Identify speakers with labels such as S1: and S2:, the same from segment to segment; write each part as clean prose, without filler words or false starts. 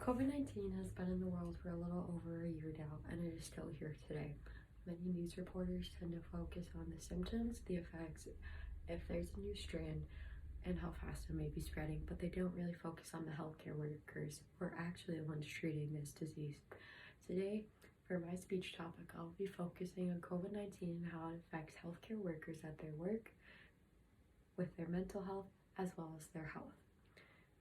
S1: COVID-19 has been in the world for a little over a year now, and it is still here today. Many news reporters tend to focus on the symptoms, the effects, if there's a new strand, and how fast it may be spreading, but they don't really focus on the healthcare workers who are actually the ones treating this disease. Today, for my speech topic, I'll be focusing on COVID-19 and how it affects healthcare workers at their work, with their mental health, as well as their health.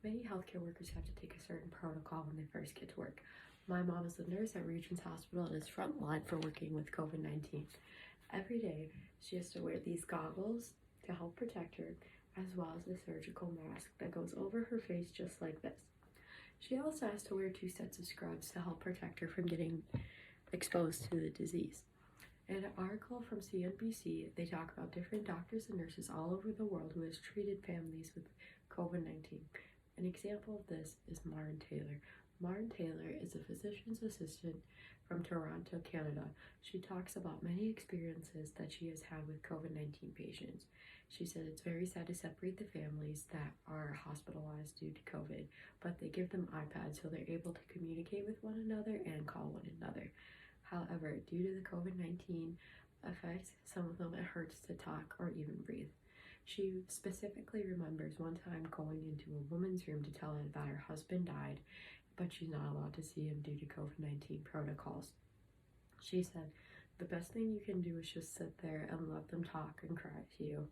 S1: Many healthcare workers have to take a certain protocol when they first get to work. My mom is a nurse at Regents Hospital and is frontline for working with COVID-19. Every day, she has to wear these goggles to help protect her, as well as a surgical mask that goes over her face just like this. She also has to wear 2 sets of scrubs to help protect her from getting exposed to the disease. In an article from CNBC, they talk about different doctors and nurses all over the world who has treated families with COVID-19. An example of this is Maren Taylor. Maren Taylor is a physician's assistant from Toronto, Canada. She talks about many experiences that she has had with COVID-19 patients. She said it's very sad to separate the families that are hospitalized due to COVID, but they give them iPads so they're able to communicate with one another and call one another. However, due to the COVID-19 effects, some of them it hurts to talk or even breathe. She specifically remembers one time going into a woman's room to tell her that her husband died, but she's not allowed to see him due to COVID-19 protocols. She said, the best thing you can do is just sit there and let them talk and cry to you.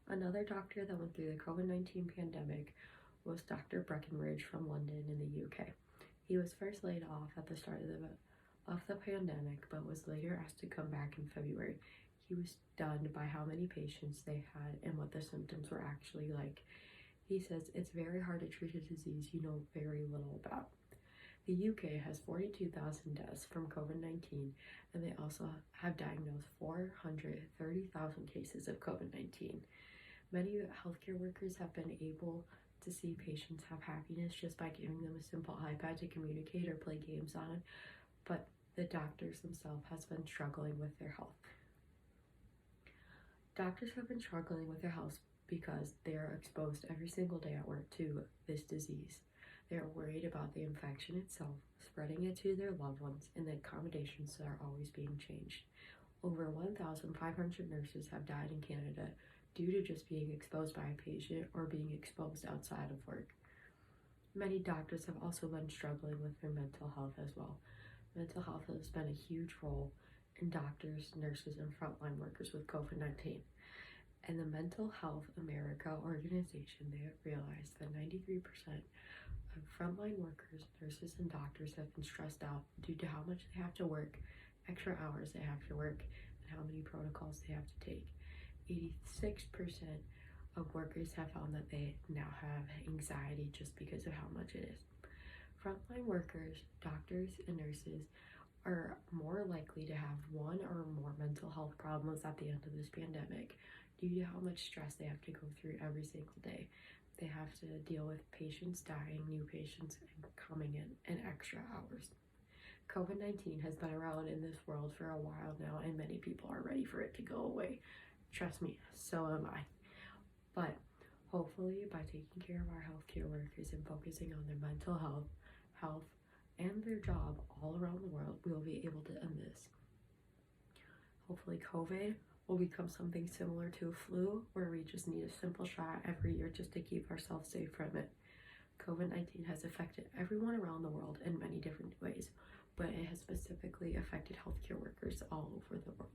S1: Another doctor that went through the COVID-19 pandemic was Dr. Breckenridge from London in the UK. He was first laid off at the start of the pandemic, but was later asked to come back in February. He was stunned by how many patients they had and what the symptoms were actually like. He says it's very hard to treat a disease you know very little about. The UK has 42,000 deaths from COVID-19, and they also have diagnosed 430,000 cases of COVID-19. Many healthcare workers have been able to see patients have happiness just by giving them a simple iPad to communicate or play games on, but the doctors themselves has been struggling with their health. Doctors have been struggling with their health because they are exposed every single day at work to this disease. They are worried about the infection itself, spreading it to their loved ones, and the accommodations that are always being changed. Over 1,500 nurses have died in Canada due to just being exposed by a patient or being exposed outside of work. Many doctors have also been struggling with their mental health as well. Mental health has been a huge role in doctors, nurses, and frontline workers with COVID-19. And the Mental Health America organization, they have realized that 93% of frontline workers, nurses, and doctors have been stressed out due to how much they have to work, extra hours they have to work, and how many protocols they have to take. 86% of workers have found that they now have anxiety just because of how much it is. Frontline workers, doctors, and nurses are more likely to have one or more mental health problems at the end of this pandemic due to how much stress they have to go through every single day. They have to deal with patients dying, new patients coming in, and extra hours. COVID-19 has been around in this world for a while now, and many people are ready for it to go away. Trust me, so am I. But hopefully, by taking care of our healthcare workers and focusing on their mental health, and their job all around the world, we'll be able to end this. Hopefully COVID will become something similar to a flu, where we just need a simple shot every year just to keep ourselves safe from it. COVID-19 has affected everyone around the world in many different ways, but it has specifically affected healthcare workers all over the world.